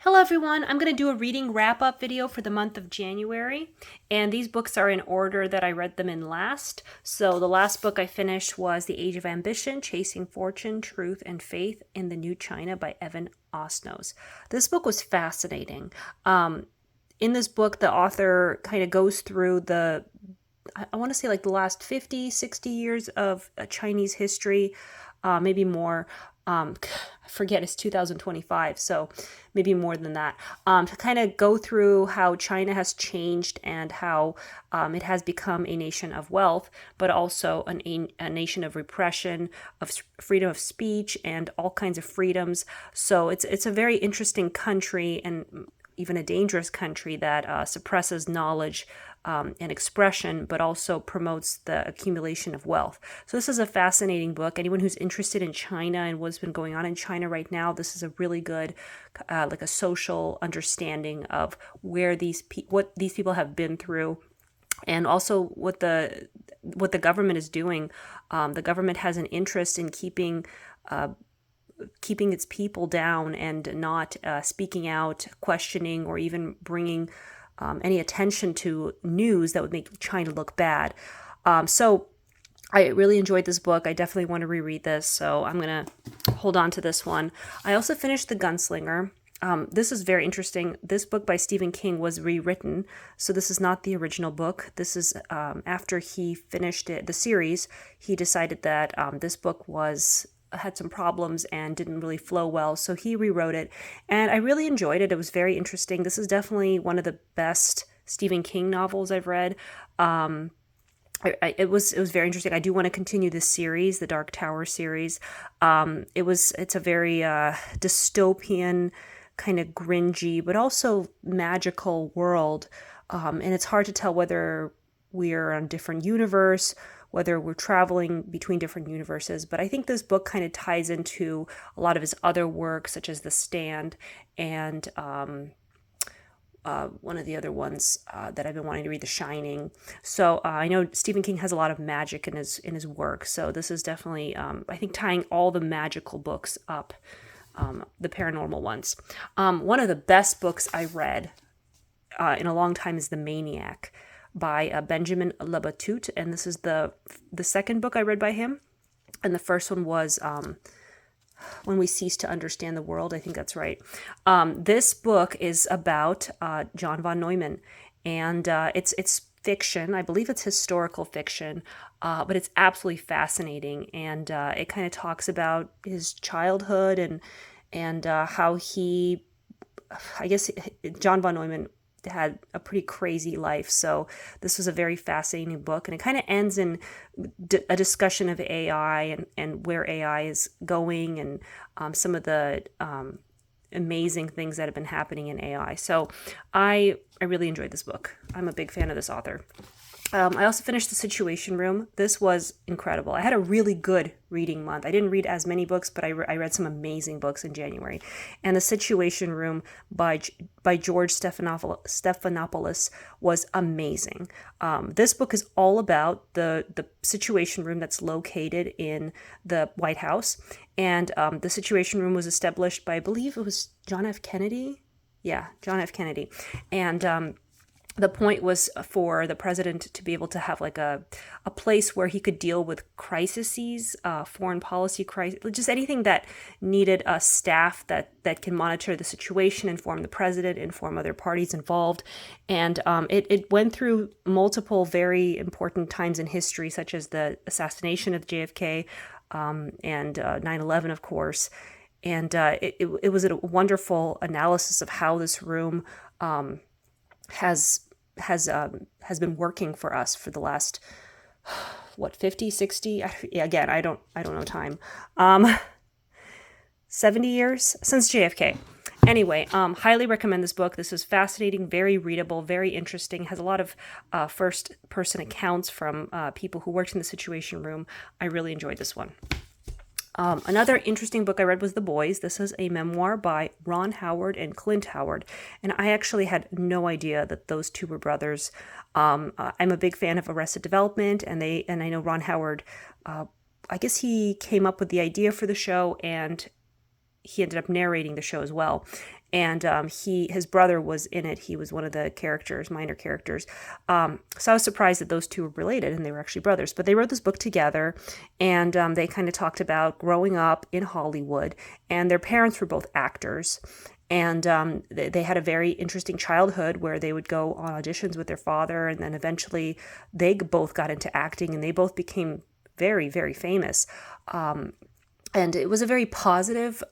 Hello everyone, I'm going to do a reading wrap-up video for the month of January, and these books are in order that I read them in last. So the last book I finished was The Age of Ambition, Chasing Fortune, Truth, and Faith in the New China by Evan Osnos. This book was fascinating. In this book, the author kind of goes through I want to say like the last 50, 60 years of Chinese history, maybe more. I forget, it's 2025, so maybe more than that, to kind of go through how China has changed and how it has become a nation of wealth, but also a nation of repression, of freedom of speech, and all kinds of freedoms. So it's a very interesting country, and even a dangerous country that suppresses knowledge and expression, but also promotes the accumulation of wealth. So this is a fascinating book. Anyone who's interested in China and what's been going on in China right now, this is a really good, like a social understanding of where what these people have been through, and also what the government is doing. The government has an interest in keeping its people down and not speaking out, questioning, or even bringing any attention to news that would make China look bad. So I really enjoyed this book. I definitely want to reread this, so I'm going to hold on to this one. I also finished The Gunslinger. This is very interesting. This book by Stephen King was rewritten, so this is not the original book. This is after he finished the series, he decided that this book had some problems and didn't really flow well, so he rewrote it, and I really enjoyed it. It was very interesting. This is definitely one of the best Stephen King novels I've read. It was very interesting. I do want to continue this series, the Dark Tower series. It's a very dystopian, kind of gringy, but also magical world, and it's hard to tell whether we're on a different universe, whether we're traveling between different universes. But I think this book kind of ties into a lot of his other work, such as The Stand and one of the other ones that I've been wanting to read, The Shining. So I know Stephen King has a lot of magic in his work. So this is definitely, I think, tying all the magical books up, the paranormal ones. One of the best books I read in a long time is The Maniac by Benjamin Labatut, and this is the second book I read by him, and the first one was When We Cease to Understand the World. I think that's right. This book is about John von Neumann, and it's fiction. I believe it's historical fiction, but it's absolutely fascinating, and it kind of talks about his childhood and how I guess John von Neumann had a pretty crazy life. So this was a very fascinating book, and it kind of ends in a discussion of AI and where AI is going, and some of the amazing things that have been happening in AI. So I really enjoyed this book. I'm a big fan of this author. I also finished The Situation Room. This was incredible. I had a really good reading month. I didn't read as many books, but I read some amazing books in January. And The Situation Room by George Stephanopoulos was amazing. This book is all about the Situation Room that's located in the White House. And the Situation Room was established by, I believe it was John F. Kennedy. Yeah, John F. Kennedy. And the point was for the president to be able to have like a place where he could deal with crises, foreign policy crisis, just anything that needed a staff that can monitor the situation, inform the president, inform other parties involved. And it went through multiple very important times in history, such as the assassination of JFK, and 9/11, of course. And it was a wonderful analysis of how this room has been working for us for the last 50, 60, again, I don't know time, 70 years since JFK. Anyway, highly recommend this book. This is fascinating, very readable, very interesting, has a lot of first person accounts from people who worked in the Situation Room. I really enjoyed this one. Another interesting book I read was The Boys. This is a memoir by Ron Howard and Clint Howard, and I actually had no idea that those two were brothers. I'm a big fan of Arrested Development, and I know Ron Howard. I guess he came up with the idea for the show, and he ended up narrating the show as well. and his brother was in it. He was one of the minor characters. So I was surprised that those two were related, and they were actually brothers. But they wrote this book together, and they kind of talked about growing up in Hollywood, and their parents were both actors. And they had a very interesting childhood where they would go on auditions with their father, and then eventually they both got into acting, and they both became very, very famous. And it was a very positive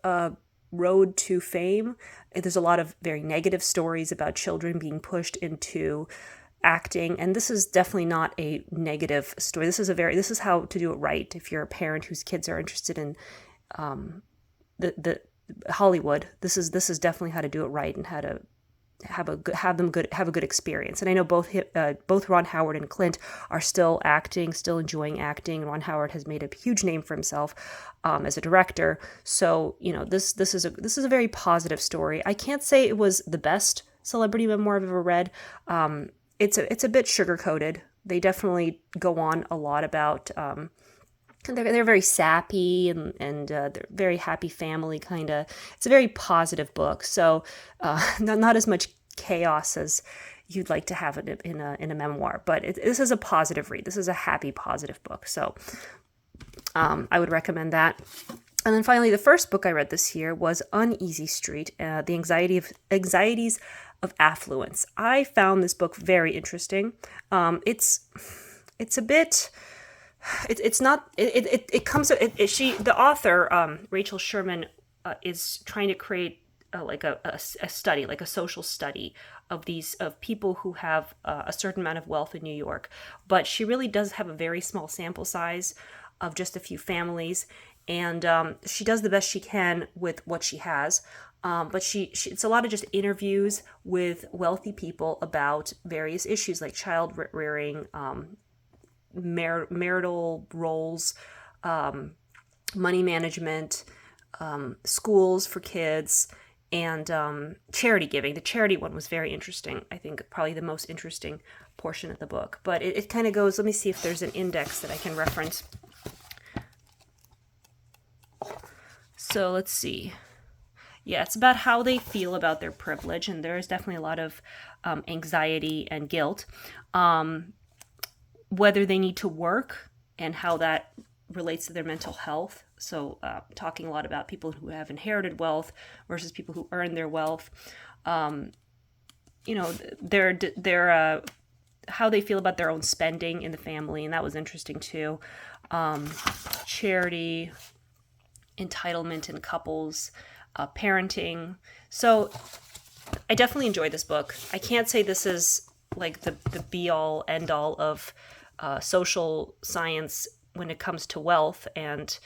road to fame. There's a lot of very negative stories about children being pushed into acting, and this is definitely not a negative story. This is how to do it right. If you're a parent whose kids are interested in the Hollywood, this is definitely how to do it right and how to have a good experience. And I know both Ron Howard and Clint are still acting, still enjoying acting. Ron Howard has made a huge name for himself as a director. So this is a very positive story. I can't say it was the best celebrity memoir I've ever read. It's a bit sugar coated. They definitely go on a lot about. They're very sappy and they're very happy family kind of. It's a very positive book, so not as much chaos as you'd like to have it in a memoir. But this is a positive read. This is a happy, positive book. So I would recommend that. And then finally, the first book I read this year was Uneasy Street: The Anxieties of Affluence. I found this book very interesting. It's a bit. The author, Rachel Sherman, is trying to create a study, like a social study of people who have a certain amount of wealth in New York. But she really does have a very small sample size of just a few families, and she does the best she can with what she has. But it's a lot of just interviews with wealthy people about various issues like child rearing, marital roles, money management, schools for kids, and charity giving. The charity one was very interesting. I think probably the most interesting portion of the book. But it kind of goes, let me see if there's an index that I can reference. So let's see. Yeah, it's about how they feel about their privilege, and there is definitely a lot of anxiety and guilt. Whether they need to work and how that relates to their mental health. So talking a lot about people who have inherited wealth versus people who earn their wealth. Their how they feel about their own spending in the family, and that was interesting too. Charity, entitlement in couples, parenting. So I definitely enjoyed this book. I can't say this is like the be-all, end-all of social science when it comes to wealth and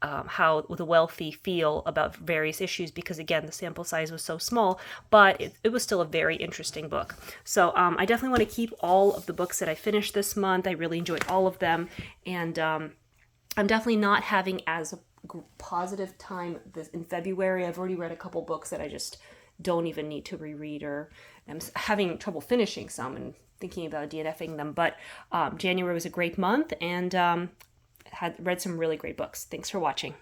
how the wealthy feel about various issues, because again, the sample size was so small, but it was still a very interesting book. So I definitely want to keep all of the books that I finished this month. I really enjoyed all of them, and I'm definitely not having as a positive time in February. I've already read a couple books that I just don't even need to reread, or I'm having trouble finishing some and thinking about DNFing them. But January was a great month, and had read some really great books. Thanks for watching.